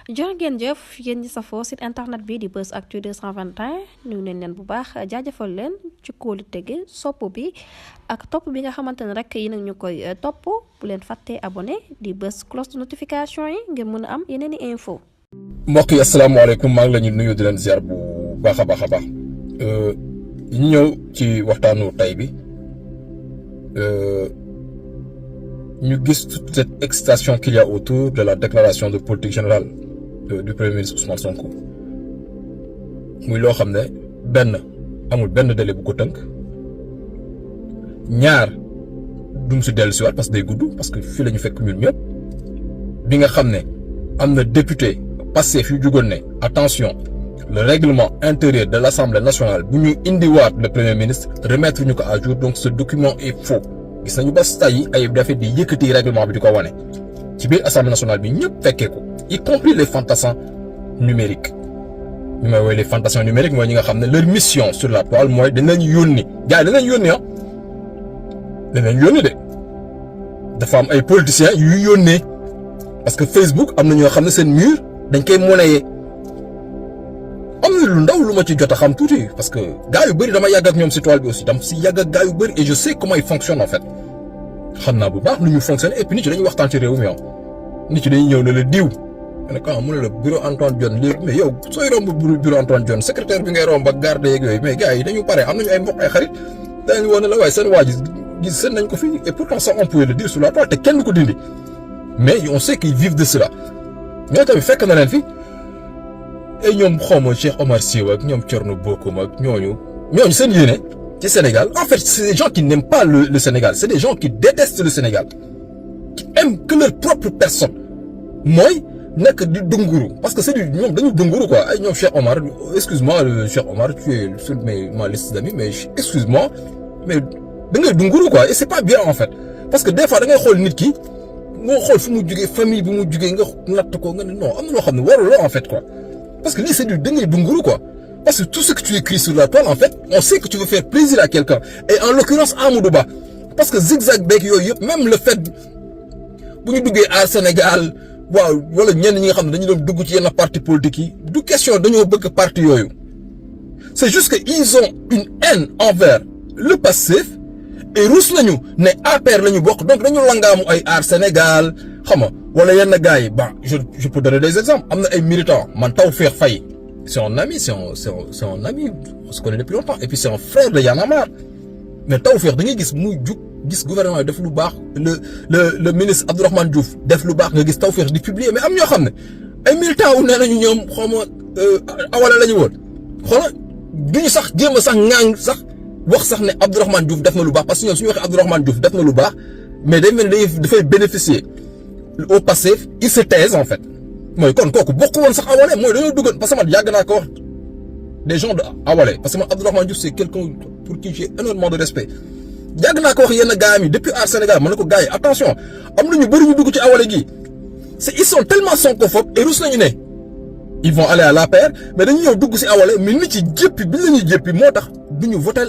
jërë ngeen jëf yéen ñi safoo site internet bi di Buzz Actu 221 nuyu nañ leen bu baax jaajëfal leen ci kóolu tege sopp bi ak topp bi nga xamante ne rek yi nag ñu koy topp bu leen fàttee abonné di bës cloche de notification yi ngir mën a am yeneen i info. mbokk yi asalaamaaleykum maa ngi la ñu nuyu di leen ziar bu baax a baax a baax ñu ñëw ci waxtaanu tay bi ñu gis toute cette excitation qu'il y a autour de la déclaration de politique générale du premier ministre Ousmane Sonko muy loo xam ne benn amul benn délai bu ko tënk ñaar dum si dellu si waat parce que day gudd parce que fii la ñu fekk ñun ñëpp bi nga xam ne am na député Pastef yu jugoon ne attention le règlement intérieur de l'Assemblée nationale bu ñu indiwaat le premier ministre remettre ñu ko à jour donc ce document est faux gis nañu ba tey ay dafa di yëkkati règlement bi di ko wane ci biir Assemblée nationale bi ñëpp fekkee ko y compris les fantassins numériques ñu may woowee les fantassins numériques mooy ñi nga xam ne leur mission sur la toile mooy dinañ yónni gars yi dinañ yónni dinañ yónni de dafa am ay politiciens yu yónnee parce que Facebook am na ñoo xam ne seen mur dañ koy monnayer am na lu ndaw lu ma ci jot a xam tuuti parce que gars yu bëri dama yàgg ak ñoom si toile bi aussi dama si yàgg ak gars yu bëri et je sais comment ils fonctionnent en fait xam naa bu baax nu ñu fonctionner et puis nit ci dañuy waxtaan ci réew mi nit ci dañuy ñëw ne la diw ne ko mu ne la bureau Antoine Diome léegi mais yow sooy romb bureau Antoine Diome secrétaire bi ngay romb ak garde yeeg yooyu mais gars yi dañu pare am nañu ay mbokk ay xarit dañu woon ne la waaye seen waa ji gis seen nañ ko fii et pourtant ça on pouvait le dire sur la toile te kenn ko dindi mais on sait qu'ils vivent de cela ñoo tamit fekk na leen fi et ñoom xawma Cheikh Omar Sy ak ñoom Thierno Bocoum ak ñooñu seen yéene ci Sénégal en fait c'est des gens qui n'aiment pas le Sénégal c'est des gens qui détestent le Sénégal qui aiment que leur propre personne mooy nekk di dunguru parce que c'est du ñoom dañu dunguru quoi ay ñoom Cheikh Omar excuse-moi Cheikh Omar tu es sur ma liste d'amis mais excuse-moi mais da ngay dunguru quoi et c'est pas bien en fait parce que des fois da ngay xool nit ki nga xool fu mu jugee famille bi mu jugee nga natt ko nga ne non am na loo xam ne warul la en fait quoi parce que lii c'est du da ngay dunguru quoi parce que tout ce que tu écris sur la toile en fait on sait que tu veux faire plaisir à quelqu'un et en l'occurrence Amadou Ba parce que zigzag beeg yooyu yëpp même le fait bu ñu duggee à Sénégal waaw wala ñenn ñi nga xam ne dañu doon dugg ci yenn parti politique yi du question dañoo bëgg parti yooyu c'est juste que ils ont une haine envers le Pastef et ruus nañu ne APR la ñu bokk donc dañu langaamu ay Aar Sénégal xam nga wala yenn gars yi bon je peux donner des exemples am na ay militants man Tawfekh Faye c'est un ami c'est un ami on se connaît depuis longtemps et puis c'est un frère de Y'en a marre mais Tawfekh da ngay gis muy jug gis gouvernement def lu baax le ministre Abdourahmane Diouf def lu baax nga gis Tawfekh di publier mais am ñoo xam ne ay militants wu nee nañu ñoom xaw ma awale la ñu woon xoola duñu sax jéem a sax ŋaang sax wax sax ne Abdourahmane Diouf def na lu baax parce que ñoom suñu waxee Abdourahmane Diouf def na lu baax mais day mel ni dafay bénéficier au Pastef ils se taisent en fait mooy kon kooku bokk woon sax awale mooy dañoo duggoon parce que man yàgg naa ko wax des gens de awale parce que man Abdourahmane Diouf c'est quelqu'un pour qui j'ai énormément de respect yàgg naa ko wax yenn gars yi depuis Aar Sénégal ma ne ko gars yi attention am na ñu bëri ñu dugg ci awale gi c'est ils sont tellement sonkophobes et rus nañu ne ils vont aller à l'APR mais dañu ñëw dugg ci awale mais nit ci jéppi bi la ñuy jéppi moo tax du ñu voter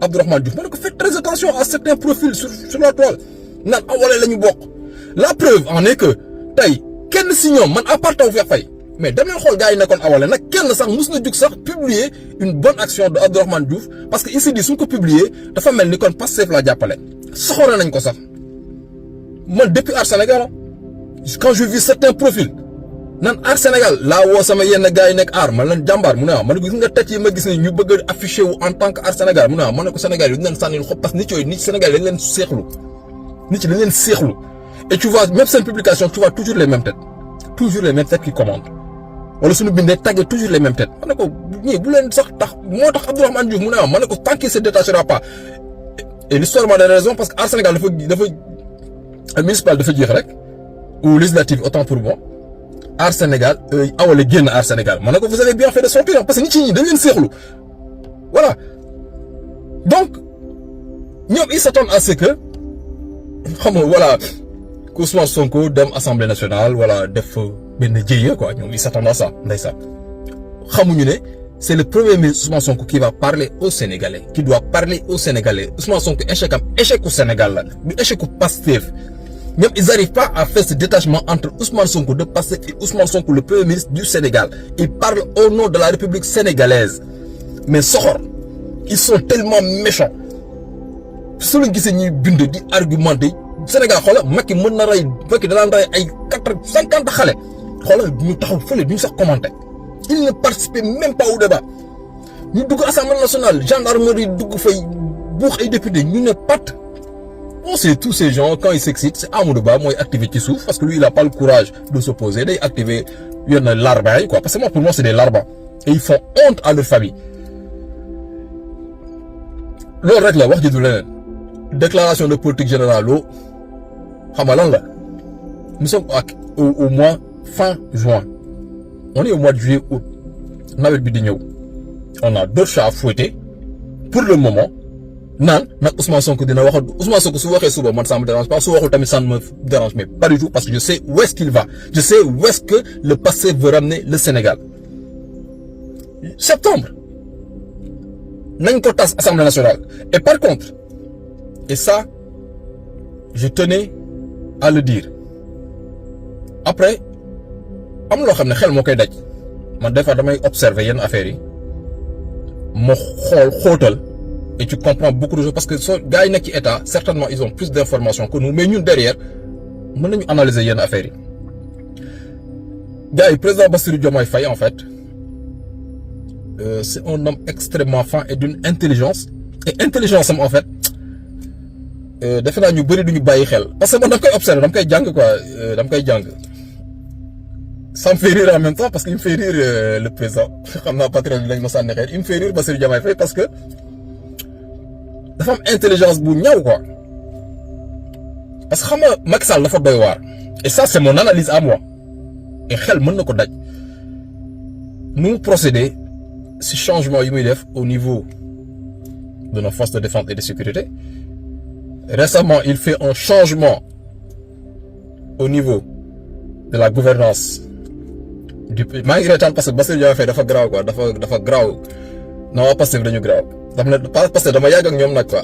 Abdourahmane Diouf ma ne ko faites très attention à certains profils sur la toile naan awale la ñu bokk la preuve en est que tey kenn si ñoom man à part Tawfekh Faye mais dem leen xool gars yi nekkoon awale nag kenn sax mus na jug sax publier une bonne action de Abdourahmane Diouf parce que ici dit suñ ko publier dafa mel ni kon Pastef laa jàppale soxora nañ ko sax man depuis Aar Sénégal quand je vis certains profils nan Aar Sénégal laa woo sama yenn gars yi nekk Aar man leen jàmbaar mu ne waaw man gis nga tëj yi ma gis ne ñu bëgg a affiché wu en tant que Aar Sénégal mu ne waaw man ne ko Sénégal yi dañ leen sànnil xob parce que nit yooyu nit Sénégal dañ leen seexlu nit ci dañ leen seexlu et tu vois même seen publication tu vois toujours les mêmes têtes qui commandent wala suñu bindee tagué toujours les mêmes têtes ma ne ko ñii bu leen sax tax moo tax Abdourahmane Diouf mu ne ma ne ko tant qu'il se détachera pas et l'histoire m'a donné raison parce que Aar Sénégal dafa municipal dafa jeex rek ou législative autant pour moi Aar Sénégal awale génn Aar Sénégal ma ne ko vous avez bien fait de sortir parce que nit ñi dañ leen seexlu voilà donc ñoom ils s'attendent à ce que xam nga voilà Ousmane Sonko dem Assemblée nationale voilà def benn jéye quoi ñoom ils s'attendent à ça ndeysaan xamuñu ne c'est le premier ministre Ousmane Sonko qui va parler aux Sénégalais qui doit parler aux Sénégalais Ousmane Sonko échec au Sénégal la du échec au Pastef Même ils n'arrivent pas à faire ce détachement entre Ousmane Sonko de Pastef et Ousmane Sonko, le Premier ministre du Sénégal. Ils parlent au nom de la République sénégalaise. Mais soxor, ils sont tellement méchants. Su ñu gisee ñuy bind di argumenter Sénégal xoolal Macky mën na rey Macky da daan rey ay 50 xale xoolal ñu taxaw fële duñu sax commenter. Ils ne participaient même pas au débat. Ñu dugg Assemblée nationale gendarmerie dugg fay buux ay député ñu ne pat. On sait tous ces gens quand ils s'excitent c'est Amadou Ba mooy activer ci suuf parce que lui il a pas le courage de s'opposer day activer yenn larbin yi quoi parce que moi pour moi c'est des larbins et ils font honte à leur famille. Loolu rek la wax ji du leneen déclaration de politique générale loo xam nga lan la nous sommes au mois fin juin on est au mois de juillet août nawet bi di ñëw on a d'autres chats à fouetter pour le moment naan nag Ousmane Sonko dina wax Ousmane Sonko su waxee suba man ça me dérange pas su waxul tamit ça ne me dérange mais pas du tout parce que je sais où est-ce qu'il va je sais où est-ce que le passé veut ramener le Sénégal. Septembre nañ ko tas Assemblée nationale et par contre et ça je tenais à le dire après am loo xam ne xel moo koy daj man des fois damay observer yenn affaires yi ma xóotal et tu comprends beaucoup de choses parce que soo gars yi nekk ci état certainement ils ont plus d'informations que nous mais ñun derrière mën nañu analyser yenn affaires yi gars yi président Bassirou Diomaye Faye en fait c'est un homme extrêmement fin et d'une intelligence et intelligence am en fait defe naa ñu bëri duñu bàyyi xel parce que man dama koy observer dama koy jàng quoi dama koy jàng ça me fait rire en même temps parce qu'il me fait rire le président xam naa patriote lañ ma sànni xeer il me fait rire Bassirou Diomaye Faye parce que dafa am intelligence bu ñaw quoi parce que xam nga Macky Sall dafa doy waar et ça c'est mon analyse à moi et xel mën na ko daj nu mu procéder si changement yi muy def au niveau de nos forces de défense et de sécurité. Récemment il fait un changement au niveau de la gouvernance du pays maa ngi reetaan parce que Bassirou Diomaye Faye dafa garaaw quoi dafa garaaw non waa Pastef dañu garaaw daf ne Pastef dama yàgg ak ñoom nag quoi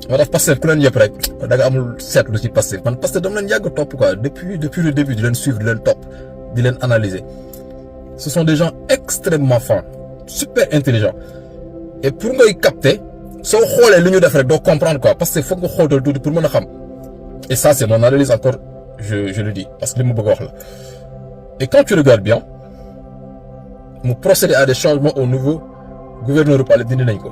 moo tax Pastef ku leen yëpp rek da nga amul seetlu ci Pastef man Pastef dama leen yàgg topp quoi depuis le début di leen suivre di leen topp di leen analyser ce sont des gens extrêmement fins super intelligents et pour ngay capter soo xoolee li ñu def rek doo comprendre quoi parce que foog nga xóotal tuuti pour mën a xam et ça c'est mon analyse encore je le dis parce que li mu bëgg a wax la et quand tu regardes bien mu procéder à des changements au niveau gouverneur palais dindi nañ ko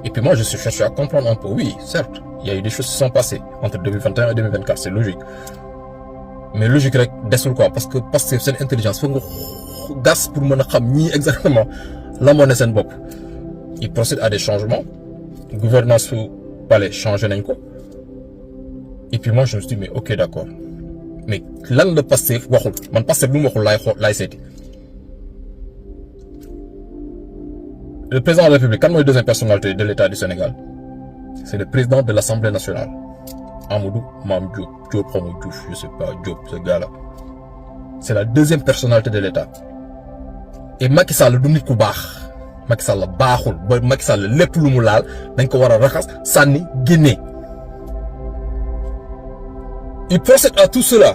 et puis moi je suis cherché à comprendre un peu oui certes il y a eu des choses qui sont passées entre 2021 et 2024 c'est logique mais logique rek desul quoi parce que seen intelligence foog nga gas pour mën a xam ñii exactement la moo ne seen bopp il procède à des changements gouvernance su palais changé nañ ko et puis moi je me suis dit mais ok d'accord mais lan la Pastef waxul man Pastef lu mu waxul laay seeti le président de la République kan mooy deuxième personnalité de l'État du Sénégal c'est le président de l'Assemblée nationale Amadou Mame Diop xaw ma Diouf je sais pas Diop ce gars-là c'est la deuxième personnalité de l'État et Macky Sall du nit ku baax Macky Sall baaxul ba Macky Sall lépp lu mu laal dañ ko war a raxas sànni génne il procède à tout cela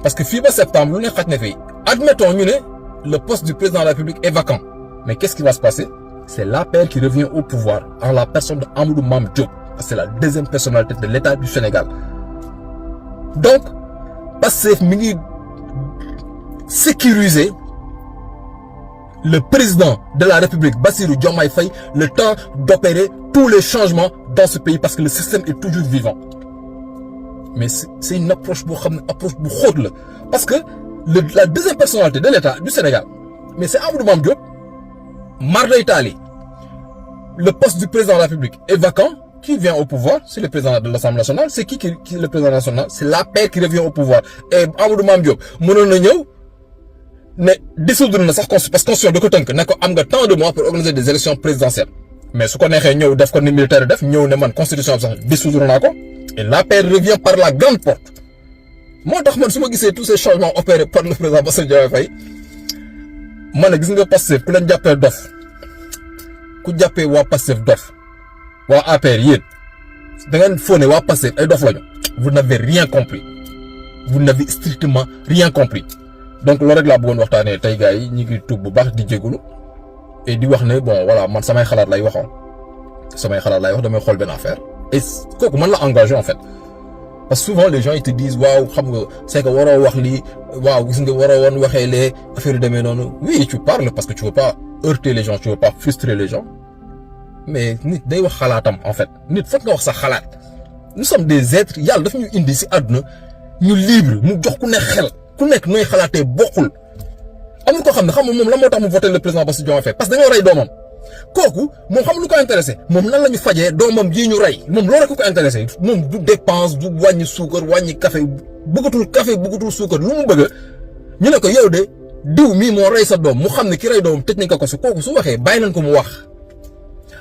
parce que fii ba septembre lu ne xaj na fi admettons ñu ne le poste du président de la République est vacant mais qu'est-ce qui va se passer c'est l'APR qui revient au pouvoir en la personne de Amadou Mame Diop c'est la deuxième personnalité de l'État du Sénégal donc Pastef mi ngi sécuriser le président de la République Bassirou Diomaye Faye le temps d'opérer tous les changements dans ce pays parce que le système est toujours vivant mais c'est une approche boo xam ne approche bu xóot la parce que la deuxième personnalité de l'État du Sénégal mais c'est Amadou Mame Diop mar d'Italie le poste du président de la République est vacant qui vient au pouvoir c'est le président de l'Assemblée nationale c'est qui le président national c'est l'APR qui revient au pouvoir et Amadou Mame Diop mënoon na ñëw ne dissoudre na sax parce que constitution da ko tënk ne ko am nga tant de mois pour organiser des élections présidentielles mais su ko neexee ñëw def ko ni militaire def ñëw ne man constitution bi sax dissoudre naa ko et l'APR revient par la grande porte moo tax man su ma gisee tous ces changements opérés par le président Bassirou Diomaye Faye man ne gis nga Pastef ku leen jàppee dof ku jàppee waa Pastef dof waa APR yéen da ngeen foo ne waa Pastef ay dof lañu vous n'avez rien compris vous n'avez strictement rien compris donc loolu rek laa bëggoon waxtaanee tey gars yi ñu ngi tuub bu baax di jégalu et di wax ne bon voilà man samay xalaat lay waxoon samay xalaat lay wax damay xool benn affaire et kooku man la engagé en fait parce que souvent les gens ils te disent waaw xam nga c'est que waroo wax lii waaw gis nga waroo woon waxee les affaires yu demee noonu oui tu parles parce que tu veux pas heurter les gens tu veux pas frustrer les gens mais nit day wax xalaatam en fait nit foog nga wax sa xalaat nous sommes des êtres yàlla dafa ñu indi si àdduna ñu libre mu jox ku nekk xel ku nekk nooy xalaatee bokkul amul koo xam ne xam nga moom la moo tax mu voté le président Bassirou Diomaye Faye parce que dañoo rey doomam kooku moom xam lu ko intéressé moom nan la ñu fajee doomam jii ñu rey moom loolu rek ko intéressé moom du dépense du wàññi suukar wàññi café bëggatul suukar lu mu bëgg ñu ne ko yow de diw mii moo rey sa doom mu xam ne ki rey doomam tëj nañ ko si kooku su waxee bàyyi nañ ko mu wax.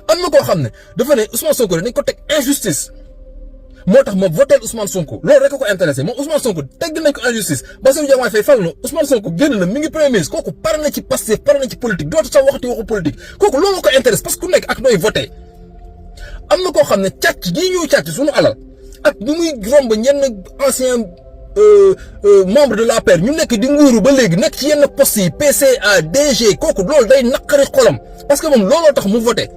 am na koo xam ne dafa ne Ousmane Sonko dañ ko teg injustice moo tax ma voté Ousmane Sonko loolu rek ko intéressé moom Ousmane Sonko teg nañ ko injustice Bassirou Diomaye Faye fal na Ousmane Sonko génn na mi ngi premier ministre kooku pare na ci Pastef pare na ci politique dootu sax waxati waxu politique kooku loolu ko intéresse parce que ku nekk ak nooy voté. am na koo xam ne càcc gii ñuy càcc suñu alal ak ni muy romb ñenn ancien membre de l'APR ñu nekk di nguuru ba léegi nekk ci yenn postes yi PCA DG kooku loolu day naqari xolam parce que moom looloo tax mu voté.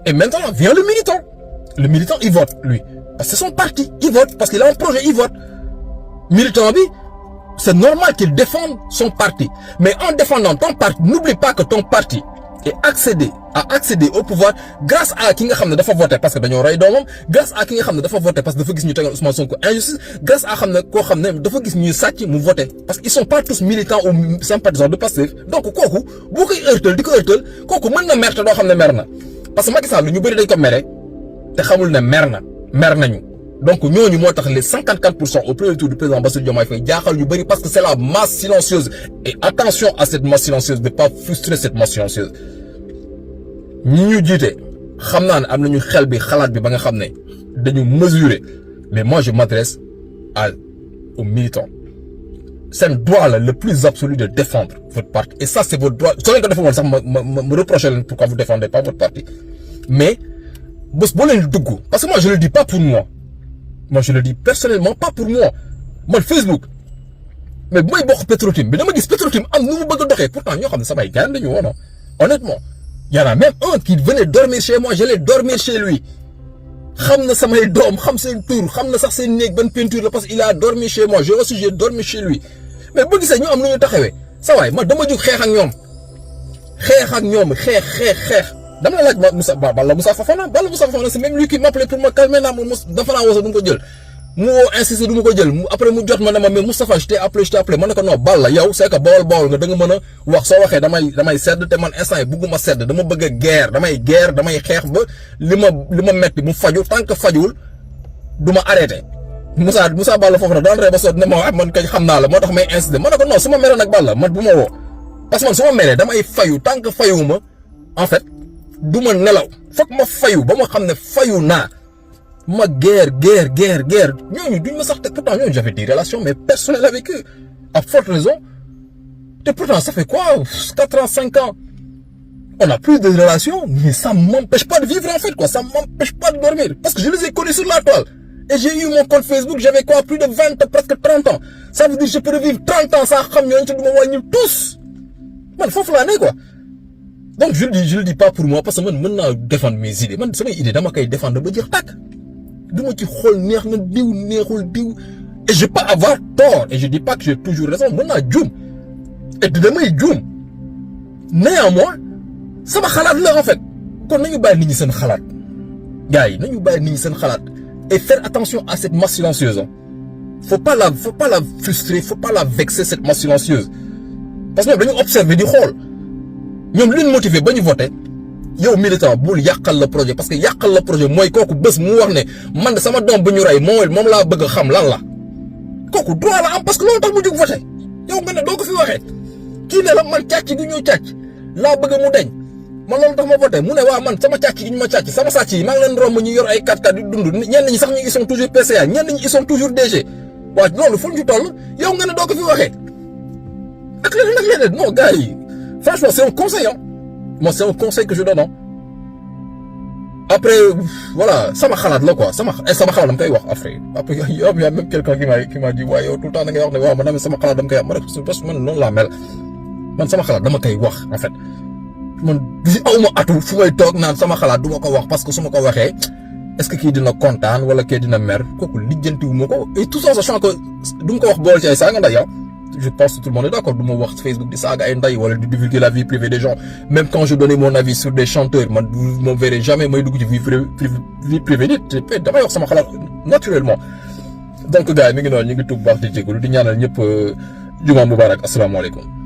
Et maintenant vient le militant. Le militant, il vote, lui. Parce que c'est son parti, il vote. Parce qu'il a un projet, il vote. Militant, lui, c'est normal qu'il défende son parti. Mais en défendant ton parti, n'oublie pas que ton parti a accédé au pouvoir grâce à qui nga xam ne dafa voté parce que dañoo rey doomam, grâce à qui nga xam ne dafa voté parce que dafa gis ñu tegal Ousmane Sonko injustice, grâce à xam ne koo xam ne dafa gis ñuy sàcc mu voté. Parce qu'ils sont pas tous militants ou sympathisants de Pastef. Donc kooku boo koy heurtal di ko heurtal kooku mën na mer te doo xam ne mer na. parce que Macky Sall ñu bëri dañ ko mere te xamul ne mer nañu donc ñooñu moo tax les 54% au premier tour du président Bassirou Diomaye Faye jaaxal ñu bëri parce que c'est la masse silencieuse et attention à cette masse silencieuse de pas frustrer cette masse silencieuse ñi ñu jiite xam naa ne am nañu xel bi xalaat bi ba nga xam ne dañu mesurer mais moi je m'adresse aux militants seen droit la le plus absolu de défendre votre parti et ça c'est votre droit soo leen ko defoon sax ma reprocher leen pourquoi vous défendez pas votre parti mais bés boo leen dugg parce que moi je le dis pas pour moi je le dis personnellement pas pour moi man Facebook mais bu may bokk Petro-Tim bi dama gis Petro-Tim am nu mu bëgg a doxee pourtant ñoo xam ne samay gars dañu woon honnêtement y en a même un qui venait dormir chez moi j'allais dormir chez lui xam na samay doom xam seen tur xam na sax seen néeg ban peinture la parce que il a dormi chez moi j'ai dormi chez lui mais boo gisee ñu am nu ñu taxawee sa waay man dama jug xeex ak ñoom xeex dama la laaj Balla Moussa Fofana c'est même lui qui m'appelait pour me calmer naa ma dafa naa woo du ma ko jël mu woo insisté du ma ko jël après mu jot ma ne ma mais Moustapha je t'ai appelé ma ne ko non Balla yow c'est que bawol nga da nga mën a wax soo waxee damay sedd te man instant yi bugguma sedd dama bëgg a guerre damay xeex ba li ma metti mu faju tant que fajuwul du ma arrêté Moussa Balla foofu nag daan ree ba soot ne ma man kañ xam naa la moo tax may insisté ma ne ko non su ma meree nag Balla man bu ma woo parce que man su ma meree damay fayu tant que fayuwuma en fait du ma nelaw foog ma fayu ba ma xam ne fayu naa ma guerre ñooñu duñ ma sax te pourtant ñooñu j'avais des relations mais personnelles avec eux à forte raison te pourtant ça fait quoi 4 ans 5 ans on a plus de relations mais ça m'empêche pas de vivre en fait quoi ça m'empêche pas de dormir parce que je les ai connus sur la toile et j'ai eu mon compte Facebook j'avais quoi plus de 20 presque 30 ans ça veut dire je peux revivre 30 ans sans xam ñooñu te du ma wàññi tous man foofu laa ne quoi donc je le dis pas pour moi parce que man mën naa défendre mes idées man samay idées dama koy défendre ba jeex tàkk du ma ci xool neex na diw neexul diw et je peux avoir tort et je dis pas que j'ai toujours raison mën naa juum et damay juum néanmoins sama xalaat la en fait kon nañu bàyyi nit ñi seen xalaat gars yi nañu bàyyi nit ñi seen xalaat et faire attention à cette masse silencieuse faut pas la frustrer faut pas la vexer cette masse silencieuse parce que ñoom dañu observer di xool ñoom li ñu motivé ba ñu voté yow militant bul yàqal la projet parce que yàqal la projet mooy kooku bés mu wax ne man sama doom bu ñu rey moom laa bëgg a xam lan la kooku droit la am parce que loolu tax mu jóg voté yow nga ne doo ko fi waxee kii ne la man càcc gi ñuy càcc laa bëgg mu deñ man loolu tax ma voté mu ne waa man sama càcc gi ñu ma càcc sama sàcc yi maa ngi leen romb ñu yor ay 4x4 di dund ñenn ñi sax ñu ils sont toujours PCA ñenn ñi ils sont toujours DG waaw loolu fu ñu toll yow nga ne doo ko fi waxee ak leneen non gars yi franchement c'est un conseil moi c'est un conseil que je donne après voilà sama xalaat la quoi sama xalaat dama koy wax après y a même quelqu'un qui m'a dit waaye yow tout le temps da ngay wax ne waaw man sama xalaat dama koy wax parce que man noonu laa mel man sama xalaat dama koy wax en fait man awma atu fu may toog naan sama xalaat du ma ko wax parce que su ma ko waxee est-ce que kii dina kontaan wala kii dina mer kooku lijjantiwu ma ko et tout ça sachant que du ma ko wax bool ci ay saaga nday yow je pense que tout le monde est d'accord du ma wax Facebook di saaga ay nday wala di divulguer la vie privée des gens même quand je donnais mon avis sur des chanteurs man vous me verrez jamais may dugg ci vie privée nit damay wax sama xalaat naturellement donc gars yi mi ngi noonu ñu ngi tuub baax di jégalu di ñaanal ñëpp jumaa mubarak asalaamaaleykum